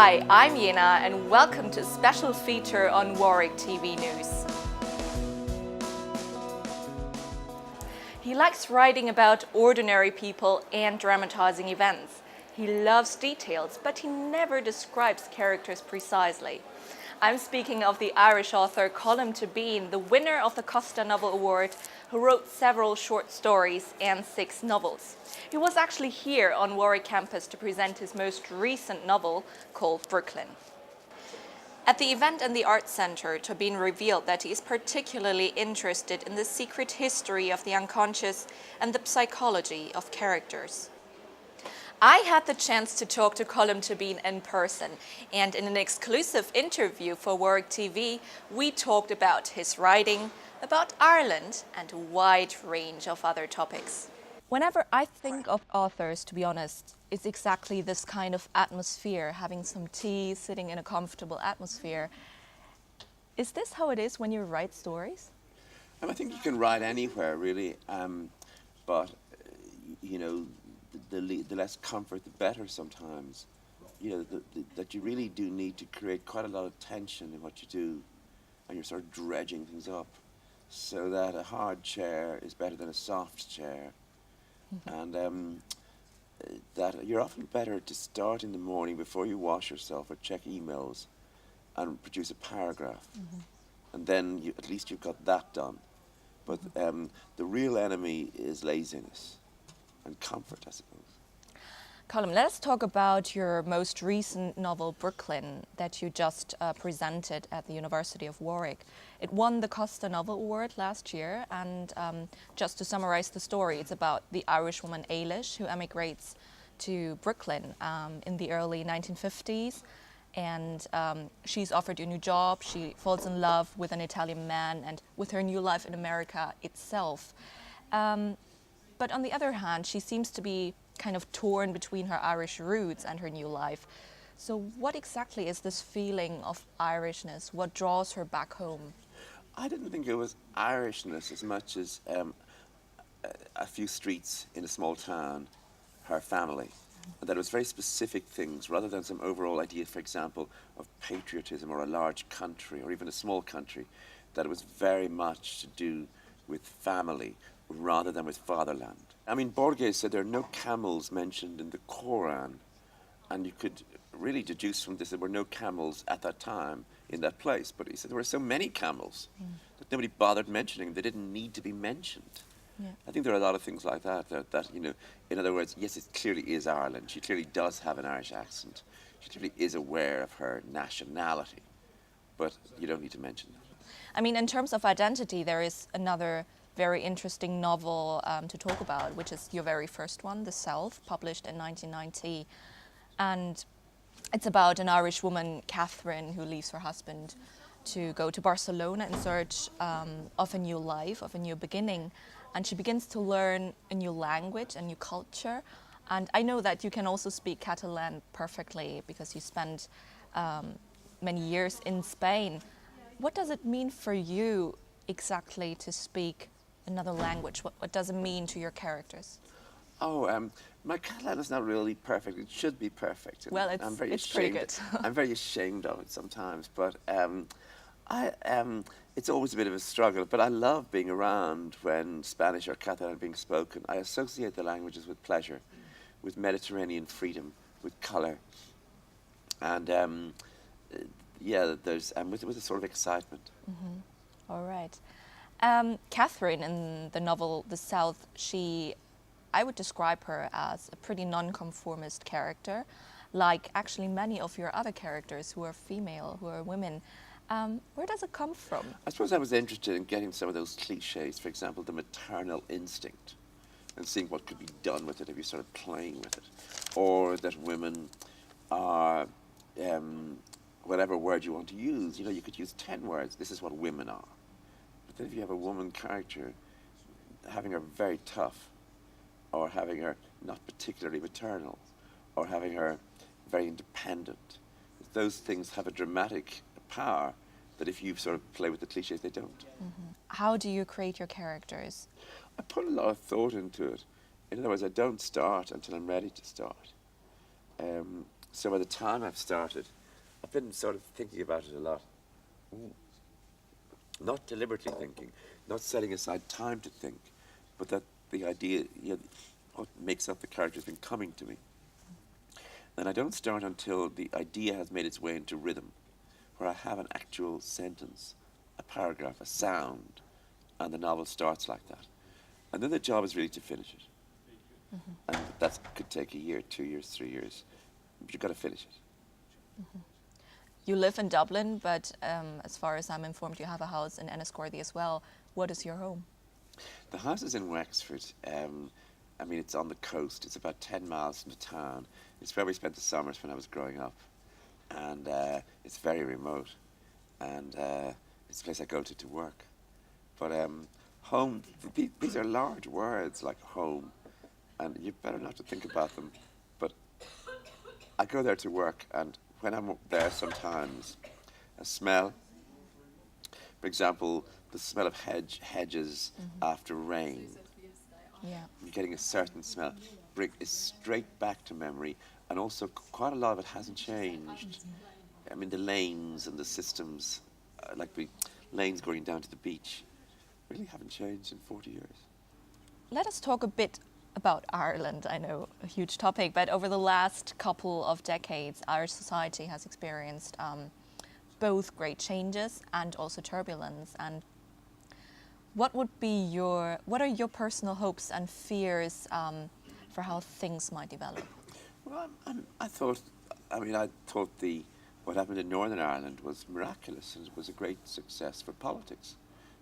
Hi, I'm Yena and welcome to a special feature on Warwick TV News. He likes writing about ordinary people and dramatizing events. He loves details, but he never describes characters precisely. I'm speaking of the Irish author Colm Tóibín, the winner of the Costa Novel Award, who wrote several short stories and 6 novels. He was actually here on Warwick campus to present his most recent novel called Brooklyn. At the event in the Arts Centre, Tóibín revealed that he is particularly interested in the secret history of the unconscious and the psychology of characters. I had the chance to talk to Colm Tóibín in person, and in an exclusive interview for Warwick TV, we talked about his writing, about Ireland, and a wide range of other topics. Whenever I think of authors, to be honest, it's exactly this kind of atmosphere, having some tea, sitting in a comfortable atmosphere. Is this how it is when you write stories? I think you can write anywhere, really, but you know, the less comfort, the better sometimes. You know, that you really do need to create quite a lot of tension in what you do, and you're sort of dredging things up, so that a hard chair is better than a soft chair, and that you're often better to start in the morning before you wash yourself or check emails and produce a paragraph, and then at least you've got that done. But the real enemy is laziness and comfort, I suppose. Colm, let us talk about your most recent novel, Brooklyn, that you just presented at the University of Warwick. It won the Costa Novel Award last year, and just to summarize the story, it's about the Irish woman Eilish, who emigrates to Brooklyn in the early 1950s, and she's offered a new job. She falls in love with an Italian man and with her new life in America itself. But on the other hand, she seems to be kind of torn between her Irish roots and her new life. So what exactly is this feeling of Irishness? What draws her back home? I didn't think it was Irishness as much as a few streets in a small town, her family. And that it was very specific things, rather than some overall idea, for example, of patriotism or a large country or even a small country, that it was very much to do with family rather than with fatherland. I mean, Borges said there are no camels mentioned in the Koran, and you could really deduce from this there were no camels at that time in that place. But he said there were so many camels that nobody bothered mentioning them. They didn't need to be mentioned. Yeah. I think there are a lot of things like that, you know, in other words, yes, it clearly is Ireland. She clearly does have an Irish accent. She clearly is aware of her nationality, but you don't need to mention that. I mean, in terms of identity, there is another very interesting novel to talk about, which is your very first one, The Self, published in 1990. And it's about an Irish woman, Catherine, who leaves her husband to go to Barcelona in search of a new life, of a new beginning. And she begins to learn a new language, a new culture. And I know that you can also speak Catalan perfectly because you spent many years in Spain. What does it mean for you exactly to speak another language? What does it mean to your characters? Oh, my Catalan is not really perfect. It should be perfect. Well, it's pretty good. I'm very ashamed of it sometimes, but it's always a bit of a struggle. But I love being around when Spanish or Catalan are being spoken. I associate the languages with pleasure, with Mediterranean freedom, with colour, and yeah, there's with a sort of excitement. All right. Catherine, in the novel The South, I would describe her as a pretty nonconformist character, like actually many of your other characters who are female, who are women. Where does it come from? I suppose I was interested in getting some of those cliches, for example, the maternal instinct, and seeing what could be done with it if you started playing with it. Or that women are, whatever word you want to use, you know, you could use 10 words. This is what women are. But then if you have a woman character, having her very tough, or having her not particularly maternal, or having her very independent, those things have a dramatic power that if you sort of play with the cliches, they don't. How do you create your characters? I put a lot of thought into it. In other words, I don't start until I'm ready to start. So by the time I've started, I've been sort of thinking about it a lot. Not deliberately thinking, not setting aside time to think, but that the idea, what makes up the character has been coming to me. And I don't start until the idea has made its way into rhythm, where I have an actual sentence, a paragraph, a sound, and the novel starts like that. And then the job is really to finish it. And that could take a year, 2 years, 3 years, but you've got to finish it. You live in Dublin, but as far as I'm informed, you have a house in Enniscorthy as well. What is your home? The house is in Wexford. I mean, it's on the coast. It's about 10 miles from the town. It's where we spent the summers when I was growing up. And it's very remote. And it's a place I go to work. But home, these are large words like home. And you better not to think about them. But I go there to work, and when I'm there sometimes, a smell, for example, the smell of hedges after rain. Yeah. You're getting a certain smell, is straight back to memory, and also quite a lot of it hasn't changed. I mean, the lanes and the systems, like the lanes going down to the beach, really haven't changed in 40 years. Let us talk a bit about Ireland. I know, a huge topic, but over the last couple of decades, Irish society has experienced both great changes and also turbulence. And what are your personal hopes and fears for how things might develop? Well, I thought what happened in Northern Ireland was miraculous, and it was a great success for politics,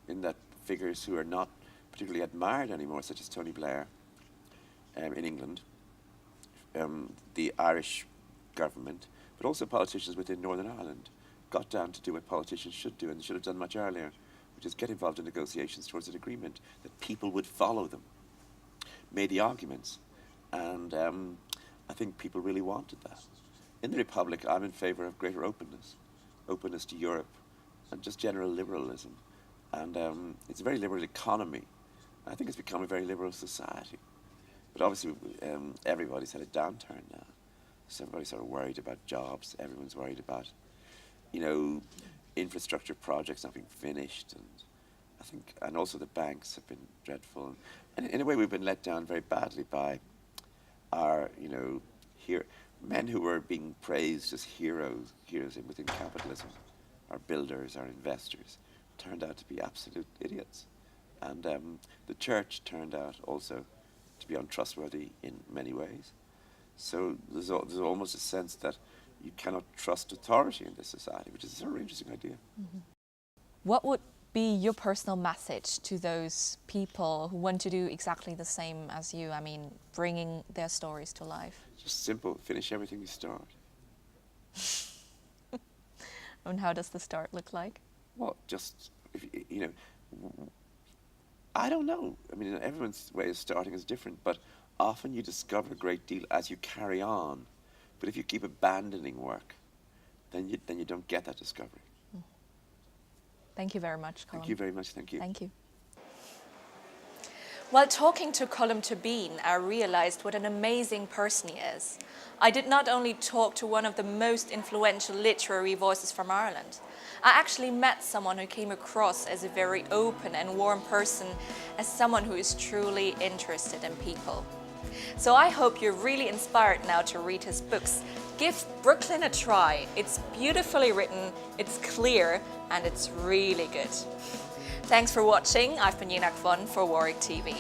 in that figures who are not particularly admired anymore, such as Tony Blair in England, the Irish government, but also politicians within Northern Ireland, got down to do what politicians should do, and they should have done much earlier, which is get involved in negotiations towards an agreement that people would follow them, made the arguments, and I think people really wanted that. In the Republic, I'm in favour of greater openness to Europe, and just general liberalism. And it's a very liberal economy. I think it's become a very liberal society. But obviously, everybody's had a downturn now. So everybody's sort of worried about jobs. Everyone's worried about, infrastructure projects not being finished. And I think, and also the banks have been dreadful. And in a way, we've been let down very badly by our, men who were being praised as heroes within capitalism, our builders, our investors, turned out to be absolute idiots. And the church turned out also to be untrustworthy in many ways. So there's almost a sense that you cannot trust authority in this society, which is a very interesting idea. What would be your personal message to those people who want to do exactly the same as you? I mean, bringing their stories to life. Just simple, finish everything you start. And how does the start look like? Well, just, I don't know. I mean, everyone's way of starting is different, but often you discover a great deal as you carry on. But if you keep abandoning work, then you don't get that discovery. Thank you very much, Colm. Thank you very much. Thank you. Thank you. While talking to Colm Tóibín, I realized what an amazing person he is. I did not only talk to one of the most influential literary voices from Ireland. I actually met someone who came across as a very open and warm person, as someone who is truly interested in people. So I hope you're really inspired now to read his books. Give Brooklyn a try. It's beautifully written, it's clear, and it's really good. Thanks for watching. I've been Yunak Fun for Warwick TV.